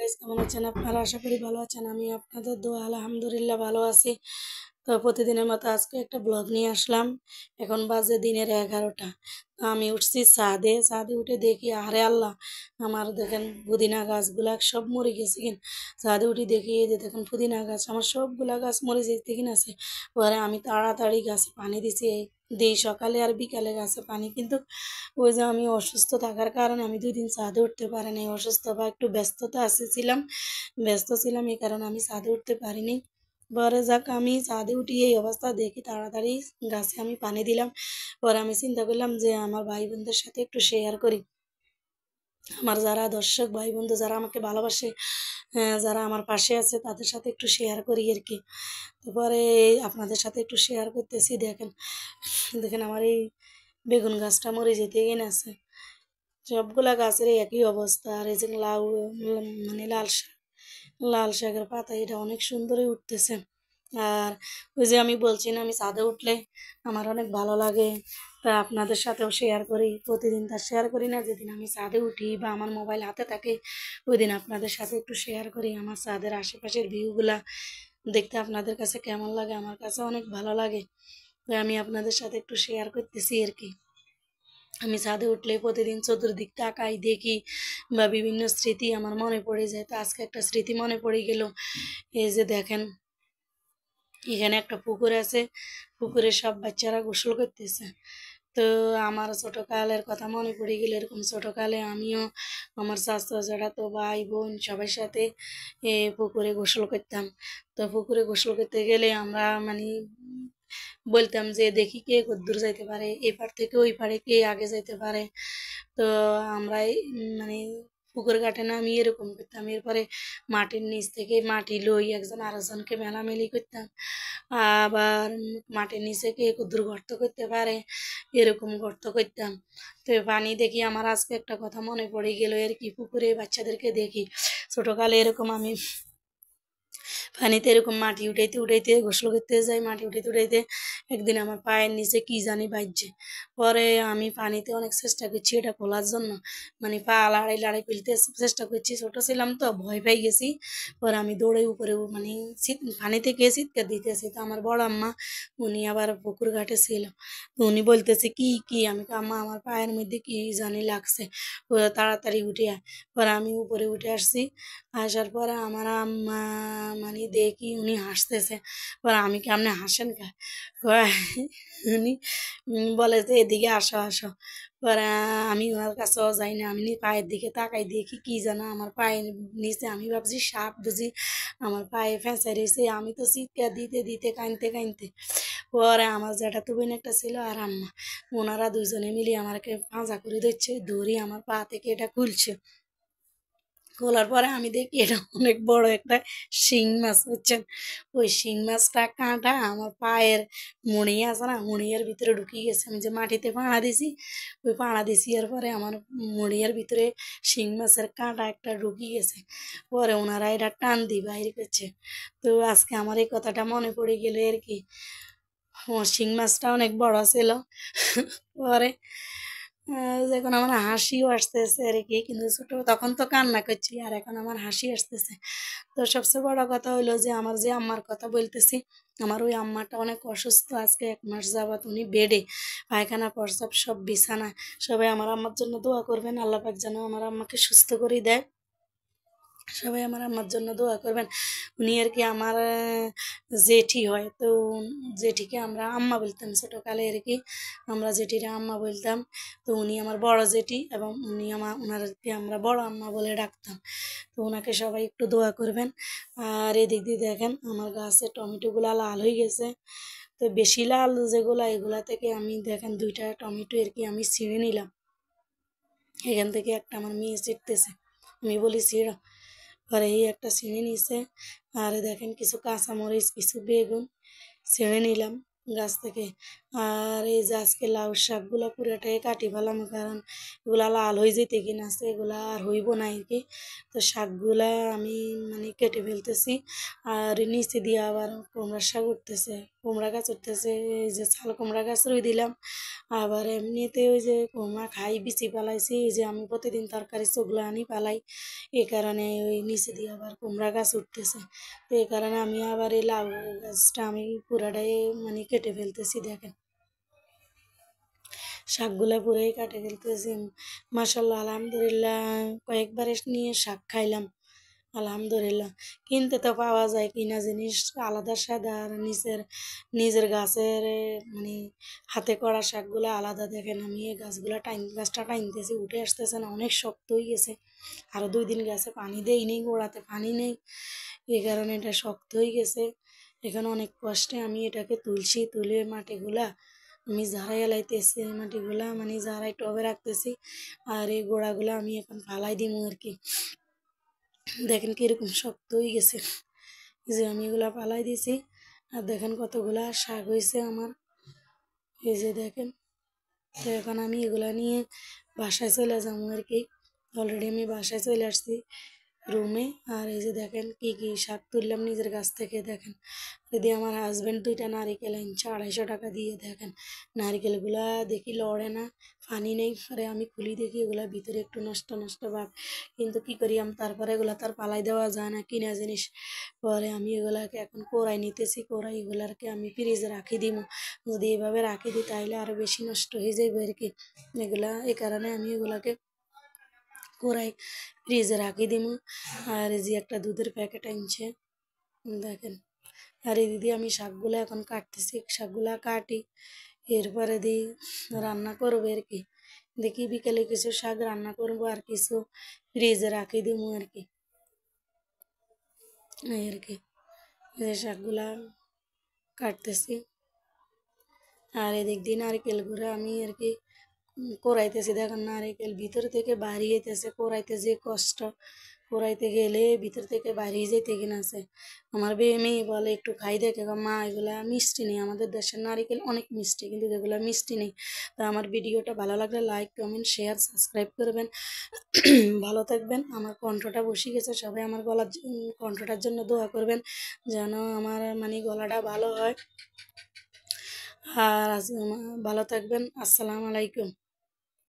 Guys, কেমন আছেন আপনারা? আশা করি ভালো আছেন। আমি আপনাদের দোয়া আলহামদুলিল্লাহ ভালো আছি। তো প্রতিদিনের মতো আজকে একটা ব্লগ নিয়ে আসলাম। এখন বাজে দিনের 11টা। তো আমি উঠছি ছাদে উঠে দেখি, আরে আল্লাহ, আমার দেখেন পুদিনা গাছগুলা সব মরে গেছে কিন। ছাদে উঠে দেখি এই যে দেখেন পুদিনা গাছ আমার সবগুলা গাছ মরে যেতে কিন আছে। পরে আমি তাড়াতাড়ি গাছে পানি দিই সকালে আর বিকালে গাছে পানি, কিন্তু ওই যে আমি অসুস্থ থাকার কারণে আমি 2 দিন ছাদে উঠতে পারিনি। অসুস্থ বা একটু ব্যস্ত ছিলাম, এই কারণে আমি ছাদে উঠতে পারিনি। পরে যাক, আমি ছাদে উঠি এই অবস্থা দেখি, তাড়াতাড়ি গাছে আমি পানি দিলাম। পরে আমি চিন্তা করলাম যে আমার ভাই বোনদের সাথে একটু শেয়ার করি। আমার যারা দর্শক ভাই বন্ধু যারা আমাকে ভালোবাসে, যারা আমার পাশে আছে, তাদের সাথে একটু শেয়ার করি আর কি। তারপরে আপনাদের সাথে একটু শেয়ার করতেছি। দেখেন দেখেন আমার এই বেগুন গাছটা মরে যেতে গিয়ে আছে। সবগুলা গাছের একই অবস্থা। আর এই যে মানে লাল শাকের পাতা, এটা অনেক সুন্দরই উঠতেছে। আর ওই যে আমি বলছি না, আমি ছাদে উঠলে আমার অনেক ভালো লাগে। তা আপনাদের সাথেও শেয়ার করি। প্রতিদিন তার শেয়ার করি না, যেদিন আমি ছাদে উঠি বা আমার মোবাইল হাতে থাকে ওই দিন আপনাদের সাথে একটু শেয়ার করি আমার ছাদের আশেপাশের ভিউগুলা। দেখতে আপনাদের কাছে কেমন লাগে? আমার কাছে অনেক ভালো লাগে। তো আমি আপনাদের সাথে একটু শেয়ার করতেছি আর কি। আমি ছাদে উঠলে প্রতিদিন চতুর্দিক তাকাই, দেখি বা বিভিন্ন স্মৃতি আমার মনে পড়ে যায়। তো আজকে একটা স্মৃতি মনে পড়ে গেল। এই যে দেখেন, এখানে একটা পুকুর আছে, পুকুরে সব বাচ্চারা গোসল করতেছে। তো আমার ছোটকালের কথা মনে পড়ে গেল। এরকম ছোটকালে আমিও আমার চাচা তো ভাই বোন সবার সাথে পুকুরে গোসল করতাম। তো পুকুরে গোসল করতে গেলে আমরা মানে বলতাম যে দেখি কে কদ্দূর যাইতে পারে, এপার থেকে ওই পারে কে আগে যাইতে পারে। তো আমরা মানে পুকুর ঘাটে নামিয়ে এরকম করতাম। এরপরে মাটির নিচ থেকে মাটি লই একজন আরেকজনকে মেলামেলি করতাম। আবার মাটির নিচে কে কদ্দূর গর্ত করতে পারে এরকম গর্ত করতাম। তো পানি দেখি আমার আজকে একটা কথা মনে পড়ে গেল আর কি। পুকুরে বাচ্চাদেরকে দেখি ছোটকালে এরকম আমি পানিতে এরকম মাটি উঠাইতে গোসল করতে যাই। মাটি উঠাইতে একদিন আমার পায়ের নিচে কি জানি বাজছে। পরে আমি পানিতে অনেক চেষ্টা করছি এটা খোলার জন্য, মানে পা লাড়াই ফেলতে চেষ্টা করছি। ছোট ছিলাম তো ভয় পেয়ে গেছি। পরে আমি দৌড়ে উপরে মানে পানি থেকে চিৎকার দিতেছি। তো আমার বড় আম্মা, উনি আবার পুকুর ঘাটে ছিল। তো উনি বলতেছে কি কি, আমি আম্মা আমার পায়ের মধ্যে কি জানি লাগছে, ও তাড়াতাড়ি উঠে আয়। পরে আমি উপরে উঠে আসছি। আসার পরে আমার আম্মা মানে দেখি উনি হাসতেছে। পরে আমি কেমনে হাসেন কা, কয় উনি বলে যে এদিকে আসো আসো। পরে আমি ওনার কাছেও যাই না, আমি পায়ের দিকে তাকাই দেখি কি জানো আমার পায়ের নিচে, আমি ভাবছি সাপ বুঝি আমার পায়ে ফেঁসে রয়েছে। আমি তো চিৎকার দিতে দিতে কাঁদতে পরে আমার জ্যাঠাতো বোন একটা ছিল আর আম্মা, ওনারা দুইজনে মিলে আমাকে পাঁজা করে ধরছে, ধরি আমার পা থেকে এটা খুলছে। খোলার পরে আমি দেখি এটা অনেক বড় একটা শিং মাছ, বুঝছেন? ওই শিং মাছটা কাঁটা আমার পায়ের মুড়ি আছে না, মুড়িয়ার ভিতরে ঢুকিয়ে গেছে। আমি যে মাটিতে পাড়া দিছি, ওই পাড়া দিছি এর পরে আমার মুড়িয়ার ভিতরে শিং মাছের কাঁটা একটা ঢুকিয়ে গেছে। পরে ওনারা এটা টান দিয়ে বাইরে করছে। তো আজকে আমার এই কথাটা মনে পড়ে গেল আর কি। শিং মাছটা অনেক বড় ছিল। পরে এখন আমার হাসিও আসতেছে আর কি, কিন্তু ছোট তখন তো কান্না করছি আর এখন আমার হাসি আসতেছে। তো সবচেয়ে বড় কথা হলো যে আমার যে আম্মার কথা বলতেছি, আমার ওই আম্মাটা অনেক অসুস্থ। আজকে 1 মাস যাবত উনি বেডে, পায়খানা প্রস্রাব সব বিছানায়। সবাই আমার আম্মার জন্য দোয়া করবেন, আল্লাহ পাক যেন আমার আম্মাকে সুস্থ করে দেয়। সবাই আমার আম্মার জন্য দোয়া করবেন। উনি আর কি আমার জেঠি হয়। তো জেঠিকে আমরা আম্মা বলতাম ছোটোকালে আর কি, আমরা জেঠিরা আম্মা বলতাম। তো উনি আমার বড় জেঠি এবং ওনারকে আমরা বড় আম্মা বলে ডাকতাম। তো ওনাকে সবাই একটু দোয়া করবেন। আর এদিক দিয়ে দেখেন আমার গাছে টমেটোগুলা লাল হয়ে গেছে। তো বেশি লাল যেগুলা, এগুলা থেকে আমি দেখেন 2টা টমেটো আর কি আমি ছিঁড়ে নিলাম। এখান থেকে একটা আমার মেয়ে ছিঁড়তেছে, আমি বলি ছিঁড়ো। পরে এই একটা ছিঁড়ে নিছে। আর দেখেন কিছু কাঁচামরিচ কিছু বেগুন ছিঁড়ে নিলাম গাছ থেকে। আর এই যে আজকে লাউ শাকগুলো পুরোটাই কাটি ফেলাম, কারণ এগুলা লাল হয়ে যেতে কিনা আছে, এগুলা আর হইব না আর কি। তো শাকগুলা আমি মানে কেটে ফেলতেছি। আর নিচে দিয়ে আবার কুমড়া শাক উঠতেছে, কুমড়া গাছ উঠতেছে। এই যে চাল কুমড়া গাছ রুই দিলাম। আবার এমনিতে ওই যে কুমড়া খাই বিচি পালাইছি, এই যে আমি প্রতিদিন তরকারি চোগলা আনি পালাই, এই কারণে ওই নিচে দিয়ে আবার কুমড়া গাছ উঠতেছে। তো এই কারণে আমি আবার এই লাউ গাছটা আমি পুরাটাই মানে কেটে ফেলতেছি। দেখেন শাকগুলা পুরাই কাটে ফেলতেছি। মাশাল্লাহ আলহামদুলিল্লাহ, কয়েকবারে নিয়ে শাক খাইলাম আলহামদুলিল্লাহ। কিনতে তো পাওয়া যায়, কিনা জিনিস আলাদা স্বাদ, আর নিজের গাছের মানে হাতে করা শাকগুলো আলাদা। দেখেন আমি এই গাছটা টাইনতেছি, উঠে আসতেছে না, অনেক শক্ত হয়ে গেছে। আরও 2 দিন গাছে পানি দেয়নি, গোড়াতে পানি নেই, এই কারণে এটা শক্ত হয়ে গেছে। এখানে অনেক কষ্টে আমি এটাকে তুলছি, তুলে মাটিগুলা আমি ঝাড়াই এলাইতেছি, মাটিগুলা মানে ঝাড়াই টবে রাখতেছি। আর এই গোড়াগুলা আমি এখন ফালাই দিব আর কি। দেখেন কীরকম শক্ত হয়ে গেছে। এই যে আমি এগুলা ফালাই দিছি, আর দেখেন কতগুলা শাক হয়েছে আমার। এই যে দেখেন, তো এখন আমি এগুলা নিয়ে বাসায় চলে যাবো আর কি। অলরেডি আমি বাসায় চলে আসছি রুমে। আর এই যে দেখেন কি কি শাক তুললাম নিজের গাছ থেকে। দেখেন যদি আমার হাজব্যান্ড 2টা নারিকেল আনছে 250 টাকা দিয়ে। দেখেন নারিকেলগুলা দেখি লড়ে না, পানি নেই। পরে আমি খুলি দেখি এগুলা ভিতরে একটু নষ্ট নষ্ট ভাব, কিন্তু কি করি আমি, তারপরে এগুলা তার পালাই দেওয়া যায় না, কিনা জিনিস। পরে আমি এগুলাকে এখন কোড়াই নিতেছি, কোড়াই এগুলাকে আমি ফ্রিজে রাখি দিব। যদি এভাবে রাখি দিই তাহলে আরও বেশি নষ্ট হয়ে যাবে আর কি এগুলা। এই কারণে আমি এগুলাকে কোরাই ফ্রিজে রাখি দিমু। আর এই যে একটা দুধের প্যাকেট আনছে দেখেন। আর এই দিদি আমি শাকগুলো এখন কাটতেছি, শাকগুলা কাটি, এরপরে দিই রান্না করবো আর কি। দেখি বিকেলে কিছু শাক রান্না করবো, আর কিছু ফ্রিজে রাখি দিমু আর কি, এই আর কি। এই যে শাকগুলা কাটতেছি, আর এদিক দিয়ে নারকেল গুঁড়া আমি আর কি কোরাইতেছি। দেখেন নারকেল ভিতর থেকে বাড়িয়ে যেতেছে, কোরাইতে যে কষ্ট, কোরাইতে গেলে ভিতর থেকে বাড়িয়ে যেতে কিনা আছে। আমার মেয়ে বলে একটু খাই, দেখে মা এগুলা মিষ্টি নেই, আমাদের দেশের নারকেল অনেক মিষ্টি, কিন্তু এগুলো মিষ্টি নেই। তো আমার ভিডিওটা ভালো লাগলে লাইক কমেন্ট শেয়ার সাবস্ক্রাইব করবেন। ভালো থাকবেন। আমার কণ্ঠটা বসে গেছে, সবাই আমার কণ্ঠটার জন্য দোয়া করবেন যেন আমার মানে গলাটা ভালো হয়। আর ভালো থাকবেন। আসসালামু আলাইকুম।